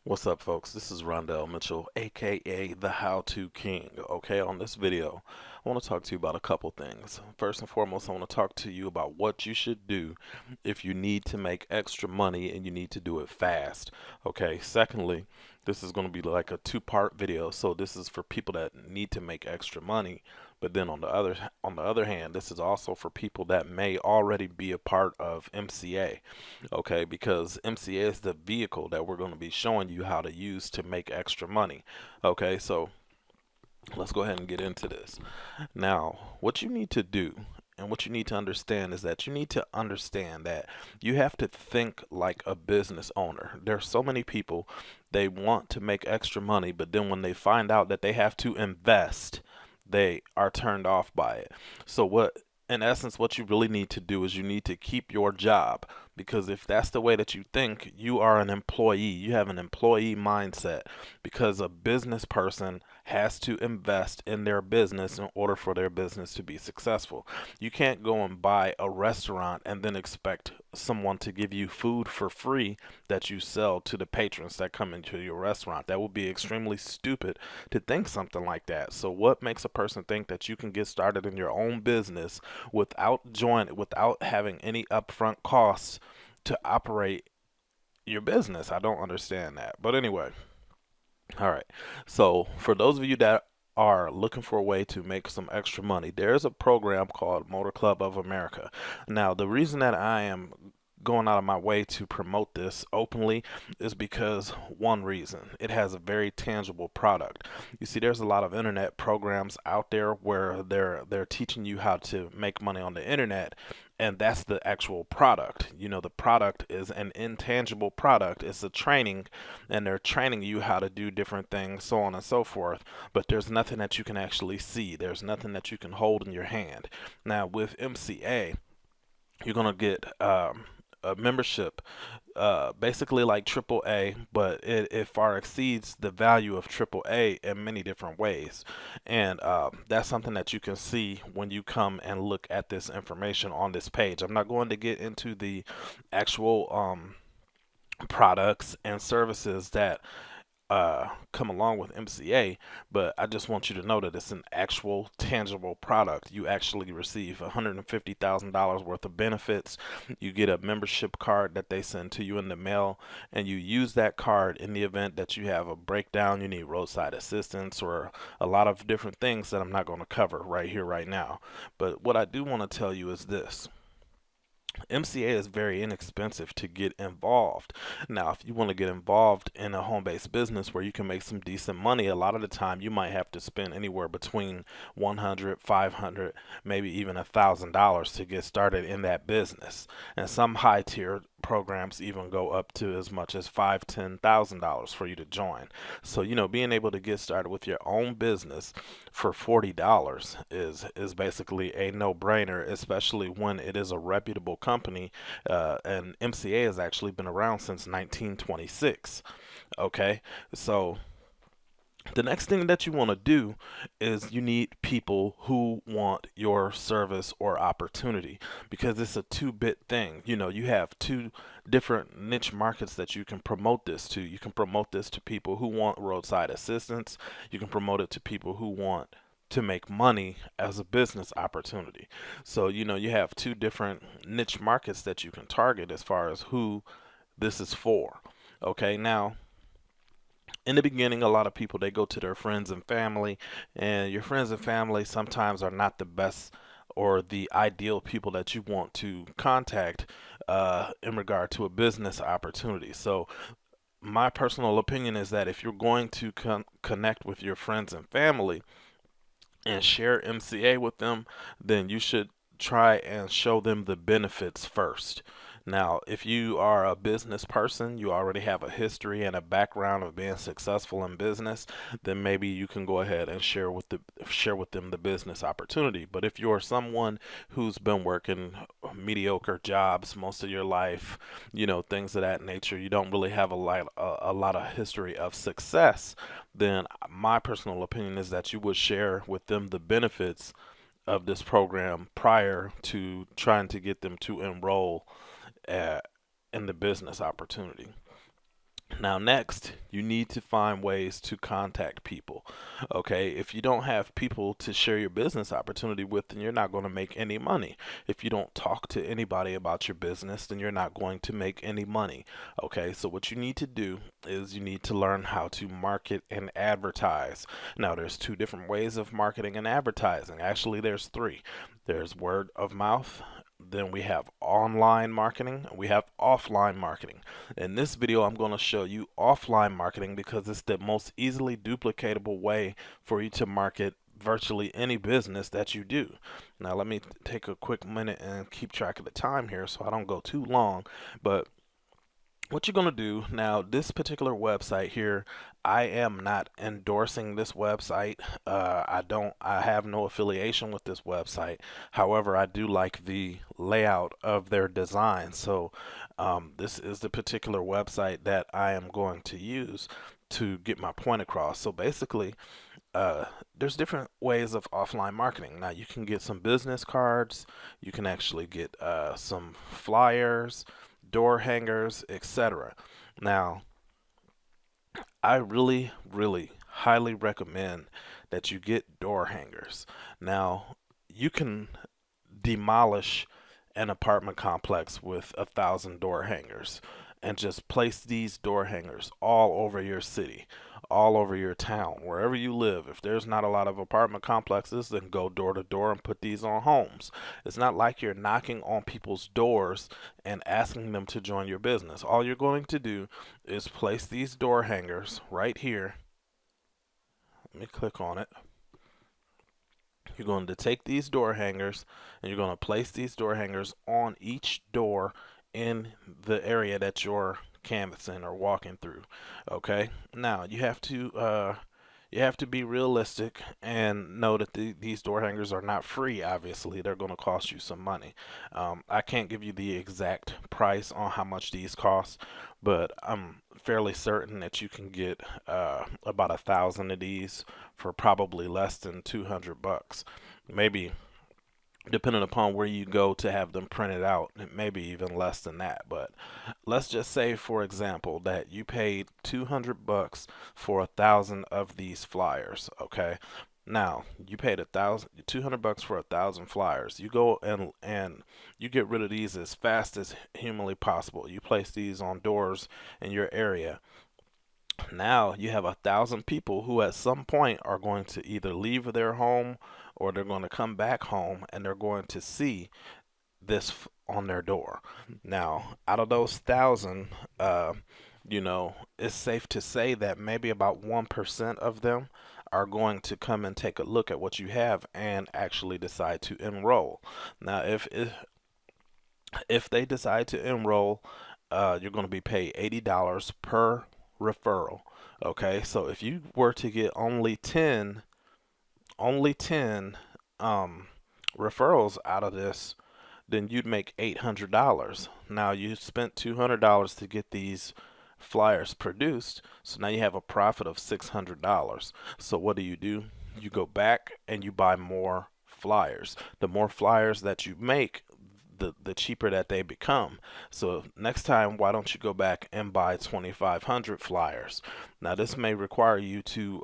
What's up, folks? This is Rondell Mitchell, aka the How To King. Okay, on this video, I want to talk to you about a couple things. First and foremost, I want to talk to you about what you should do if you need to make extra money and you need to do it fast. Okay, secondly, this is going to be like a two-part video. So this is for people that need to make extra money, but then on the other hand, this is also for people that may already be a part of MCA. Okay, because MCA is the vehicle that we're going to be showing you how to use to make extra money. Okay, so let's go ahead and get into this. Now, what you need to do and what you need to understand is that you need to understand that you have to think like a business owner. There's so many people, they want to make extra money, but then when they find out that they have to invest, they are turned off by it. So in essence, what you really need to do is you need to keep your job, because if that's the way that you think, you are an employee. You have an employee mindset, because a business person has to invest in their business in order for their business to be successful. You can't go and buy a restaurant and then expect someone to give you food for free that you sell to the patrons that come into your restaurant. That would be extremely stupid to think something like that. So what makes a person think that you can get started in your own business without having any upfront costs to operate your business? I don't understand that. But anyway, all right. So for those of you that are looking for a way to make some extra money, there's a program called Motor Club of America. Now, the reason that I am going out of my way to promote this openly is because one reason: it has a very tangible product. You see, there's a lot of internet programs out there where they're teaching you how to make money on the internet, and that's the actual product. You know, the product is an intangible product. It's a training, and they're training you how to do different things, so on and so forth, but there's nothing that you can actually see. There's nothing that you can hold in your hand. Now with MCA, you're gonna get a membership, basically like AAA, but it far exceeds the value of AAA in many different ways. And that's something that you can see when you come and look at this information on this page. I'm not going to get into the actual products and services that come along with MCA, but I just want you to know that it's an actual tangible product. You actually receive $150,000 worth of benefits. You get a membership card that they send to you in the mail, and you use that card in the event that you have a breakdown, you need roadside assistance, or a lot of different things that I'm not going to cover right here, right now. But what I do want to tell you is this: MCA is very inexpensive to get involved. Now, if you want to get involved in a home-based business where you can make some decent money, a lot of the time you might have to spend anywhere between 100, 500, maybe even $1,000 to get started in that business. And some high-tier programs even go up to as much as $5, $10,000 for you to join. So, you know, being able to get started with your own business for $40 is basically a no-brainer, especially when it is a reputable company. And MCA has actually been around since 1926. Okay, so the next thing that you want to do is you need people who want your service or opportunity, because it's a two-bit thing. You know, you have two different niche markets that you can promote this to. You can promote this to people who want roadside assistance. You can promote it to people who want to make money as a business opportunity. So, you know, you have two different niche markets that you can target as far as who this is for. Okay, now in the beginning, a lot of people, they go to their friends and family, and your friends and family sometimes are not the best or the ideal people that you want to contact in regard to a business opportunity. So my personal opinion is that if you're going to connect with your friends and family and share MCA with them, then you should try and show them the benefits first. Now, if you are a business person, you already have a history and a background of being successful in business, then maybe you can go ahead and share with them the business opportunity. But if you're someone who's been working mediocre jobs most of your life, you know, things of that nature, you don't really have a lot of history of success, then my personal opinion is that you would share with them the benefits of this program prior to trying to get them to enroll uh, in the business opportunity. Now, next, you need to find ways to contact people. Okay, if you don't have people to share your business opportunity with, then you're not going to make any money. If you don't talk to anybody about your business, then you're not going to make any money. Okay, so what you need to do is you need to learn how to market and advertise. Now, there's two different ways of marketing and advertising. Actually, there's three. There's word of mouth, then we have online marketing, and we have offline marketing. In this video, I'm going to show you offline marketing because it's the most easily duplicatable way for you to market virtually any business that you do. Now, let me take a quick minute and keep track of the time here so I don't go too long. But what you're going to do now, this particular website here, I am not endorsing this website. I have no affiliation with this website. However, I do like the layout of their design. So this is the particular website that I am going to use to get my point across. So basically, there's different ways of offline marketing. Now you can get some business cards, you can actually get some flyers, door hangers, etc. Now, I really highly recommend that you get door hangers. Now, you can demolish an apartment complex with 1,000 door hangers and just place these door hangers all over your city, all over your town, wherever you live. If there's not a lot of apartment complexes, then go door to door and put these on homes. It's not like you're knocking on people's doors and asking them to join your business. All you're going to do is place these door hangers right here. Let me click on it. You're going to take these door hangers and you're going to place these door hangers on each door in the area that you're canvassing or walking through. Okay. Now you have to be realistic and know that these door hangers are not free. Obviously, they're going to cost you some money. I can't give you the exact price on how much these cost, but I'm fairly certain that you can get about 1,000 of these for probably less than 200 bucks. Maybe depending upon where you go to have them printed out, maybe even less than that. But let's just say, for example, that you paid 200 bucks for 1,000 of these flyers. Okay. Now you paid 200 bucks for 1,000 flyers. You go and you get rid of these as fast as humanly possible. You place these on doors in your area. Now you have 1,000 people who at some point are going to either leave their home or they're going to come back home and they're going to see this on their door. Now, out of those 1,000, it's safe to say that maybe about 1% of them are going to come and take a look at what you have and actually decide to enroll. Now, if they decide to enroll, you're going to be paid $80 per referral. Okay, so if you were to get only 10 referrals out of this, then you'd make $800. Now you spent $200 to get these flyers produced, so now you have a profit of $600. So what do? You go back and you buy more flyers. The more flyers that you make, the cheaper that they become. So next time, why don't you go back and buy 2,500 flyers? Now this may require you to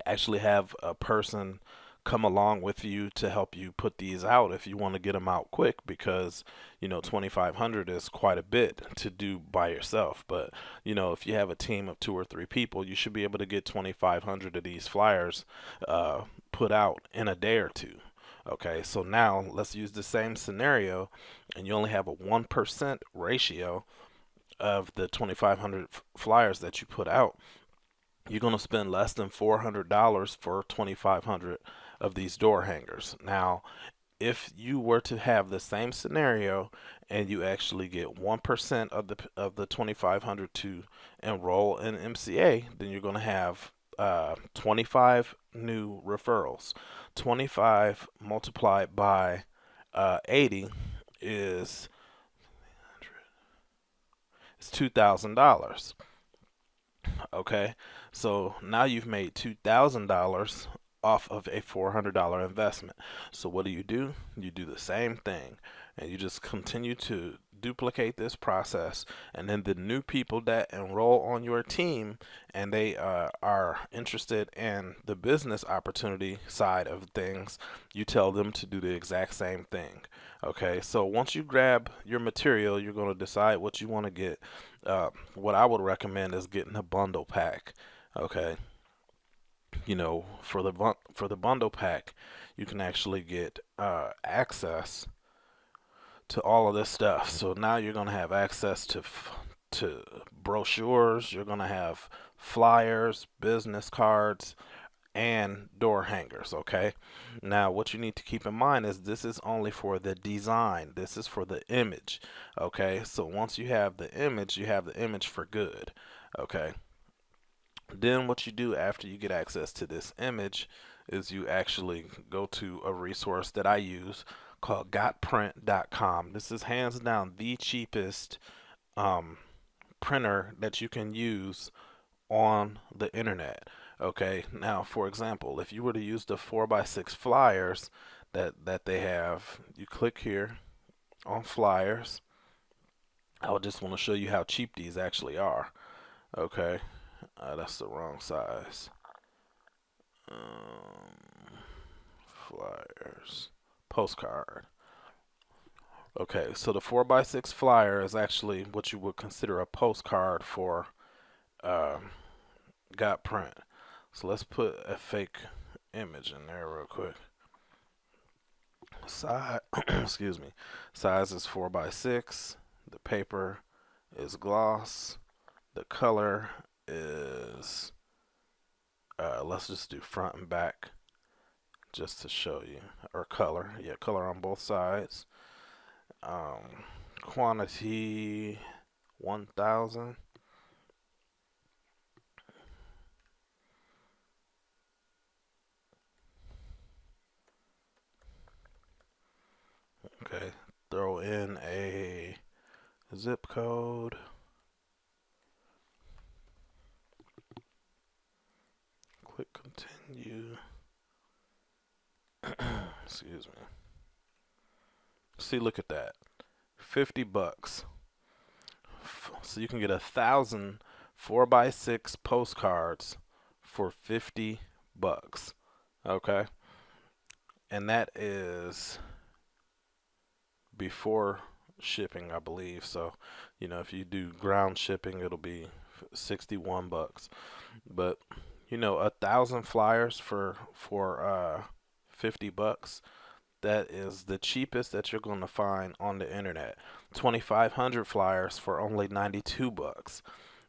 actually have a person come along with you to help you put these out if you want to get them out quick, because 2,500 is quite a bit to do by yourself. But if you have a team of 2 or 3 people, you should be able to get 2,500 of these flyers put out in a day or two. Okay, so now let's use the same scenario, and you only have a 1% ratio of the 2,500 flyers that you put out. You're going to spend less than $400 for 2,500 of these door hangers. Now, if you were to have the same scenario and you actually get 1% of the 2,500 to enroll in MCA, then you're going to have 25 new referrals. 25 multiplied by 80 is $2,000. Okay, so now you've made $2,000 off of a $400 investment. So what do? You do the same thing. and you just continue to duplicate this process, and then the new people that enroll on your team and they are interested in the business opportunity side of things, you tell them to do the exact same thing. Okay, so once you grab your material, you're going to decide what you want to get. What I would recommend is getting a bundle pack. Okay, for the bundle pack, you can actually get access to all of this stuff. So now you're going to have access to brochures, you're going to have flyers, business cards, and door hangers. Okay, now what you need to keep in mind is this is only for the design, this is for the image. Okay, so once you have the image, you have the image for good. Okay, then what you do after you get access to this image is you actually go to a resource that I use called gotprint.com. This is hands down the cheapest um, printer that you can use on the internet. Okay, now for example, if you were to use the 4x6 flyers that they have, you click here on flyers. I would just want to show you how cheap these actually are. Okay, that's the wrong size. Flyers, postcard. Okay, so the 4x6 flyer is actually what you would consider a postcard for Got Print. So let's put a fake image in there real quick. Size, excuse me. Size is 4x6. The paper is gloss. The color is, let's just do front and back just to show you. Or color. Yeah, color on both sides. Quantity 1,000. Okay, throw in a zip code. Click continue. Excuse me. See, look at that. 50 bucks. So you can get 1,000 4x6 postcards for 50 bucks. Okay? And that is before shipping, I believe. So, if you do ground shipping, it'll be 61 bucks. But, 1,000 flyers for 50 bucks. That is the cheapest that you're going to find on the internet. 2,500 flyers for only 92 bucks.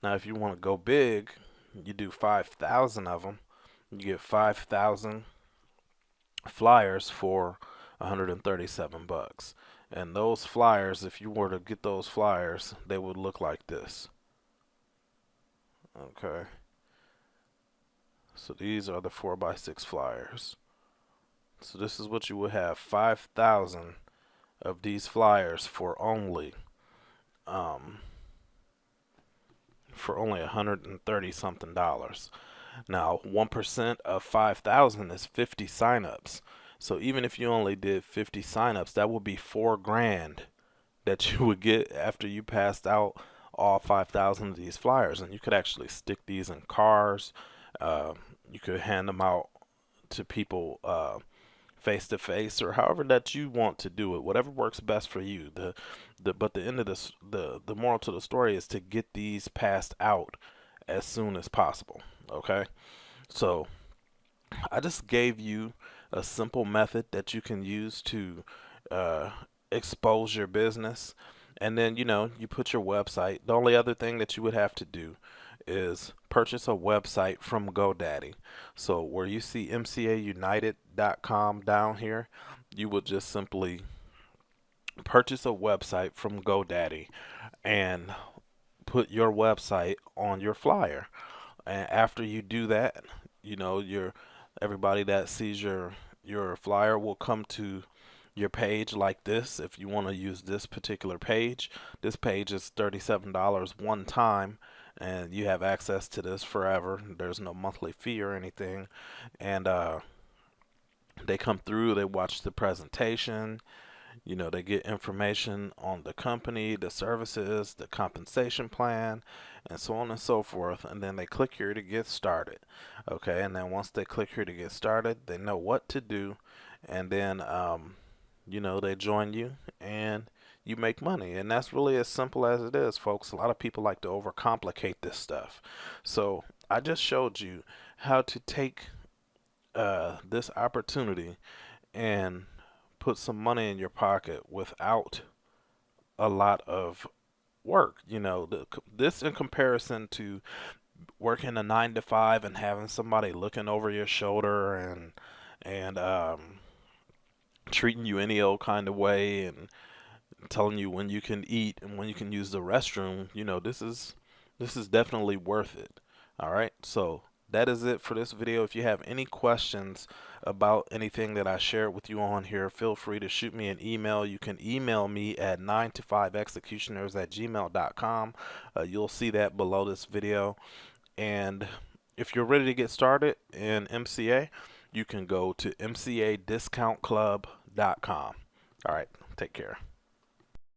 Now, if you want to go big, you do 5,000 of them. You get 5,000 flyers for 137 bucks. And those flyers, if you were to get those flyers, they would look like this. Okay. So these are the 4x6 flyers. So this is what you would have, 5,000 of these flyers for only 130 something dollars. Now, 1% of 5,000 is 50 signups. So even if you only did 50 signups, that would be $4,000 that you would get after you passed out all 5,000 of these flyers. And you could actually stick these in cars. You could hand them out to people face to face, or however that you want to do it, whatever works best for you. But the end of this, the moral to the story is to get these passed out as soon as possible. Okay, so I just gave you a simple method that you can use to expose your business, and then you put your website. The only other thing that you would have to do is purchase a website from GoDaddy. So where you see MCAUnited.com down here, you would just simply purchase a website from GoDaddy and put your website on your flyer. And after you do that, your everybody that sees your flyer will come to your page like this. If you want to use this particular page, this page is $37 one time, and you have access to this forever. There's no monthly fee or anything. And they come through, they watch the presentation, You know, they get information on the company, the services, the compensation plan, and so on and so forth. And then they click here to get started. Okay, and then once they click here to get started, they know what to do. And then, you know, they join you and you make money. And that's really as simple as it is, folks. A lot of people like to overcomplicate this stuff. So I just showed you how to take this opportunity and put some money in your pocket without a lot of work. You know, this in comparison to working a 9 to 5 and having somebody looking over your shoulder and treating you any old kind of way and telling you when you can eat and when you can use the restroom. You know, this is definitely worth it. All right, so that is it for this video. If you have any questions about anything that I shared with you on here, feel free to shoot me an email. You can email me at 9to5executioners@gmail.com. You'll see that below this video. And if you're ready to get started in MCA, you can go to mcadiscountclub.com. All right, take care.